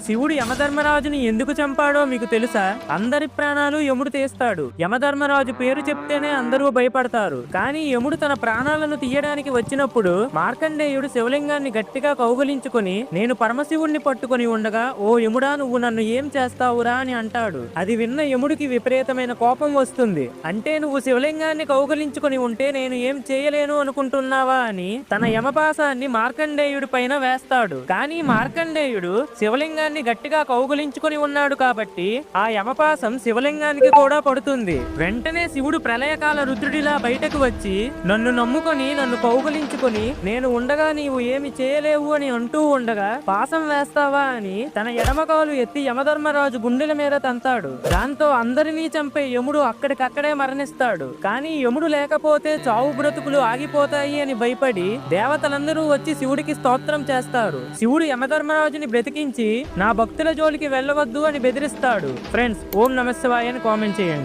శివుడు యమధర్మరాజుని ఎందుకు చంపాడో మీకు తెలుసా? అందరి ప్రాణాలు యముడు తీస్తాడు. యమధర్మరాజు పేరు చెప్తేనే అందరూ భయపడతారు. కానీ యముడు తన ప్రాణాలను తీయడానికి వచ్చినప్పుడు మార్కండేయుడు శివలింగాన్ని గట్టిగా కౌగిలించుకొని నేను పరమశివుణ్ణి పట్టుకొని ఉండగా, ఓ యముడా, నువ్వు నన్ను ఏం చేస్తావురా అని అంటాడు. అది విన్న యముడికి విపరీతమైన కోపం వస్తుంది. అంటే నువ్వు శివలింగాన్ని కౌగిలించుకొని ఉంటే నేను ఏం చేయలేను అనుకుంటున్నావా అని తన యమపాసాన్ని మార్కండేయుడి పైన వేస్తాడు. కానీ మార్కండేయుడు శివలింగాన్ని గట్టిగా కౌగులించుకొని ఉన్నాడు కాబట్టి ఆ యమపాసం శివలింగానికి కూడా పడుతుంది. వెంటనే శివుడు ప్రళయకాల రుద్రుడిలా బయటకు వచ్చి నన్ను నమ్ముకొని నన్ను కౌగులించుకొని నేను ఉండగా నీవు ఏమి చేయలేవు అని అంటూ ఉండగా పాసం వేస్తావా అని తన ఎడమకాలు ఎత్తి యమధర్మరాజు గుండెల మీద తంతాడు. దాంతో అందరినీ చంపే యముడు అక్కడికక్కడే మరణిస్తాడు. కానీ యముడు లేకపోతే చావు బ్రతుకులు ఆగిపోతాయి అని భయపడి దేవతలందరూ వచ్చి శివుడికి స్తోత్రం చేస్తారు. శివుడు యమధర్మరాజుని బ్రతికించి నా భక్తుల జోలికి వెళ్ళవద్దు అని బెదిరిస్తాడు. ఫ్రెండ్స్, ఓం నమః శివాయ అని కామెంట్ చేయండి.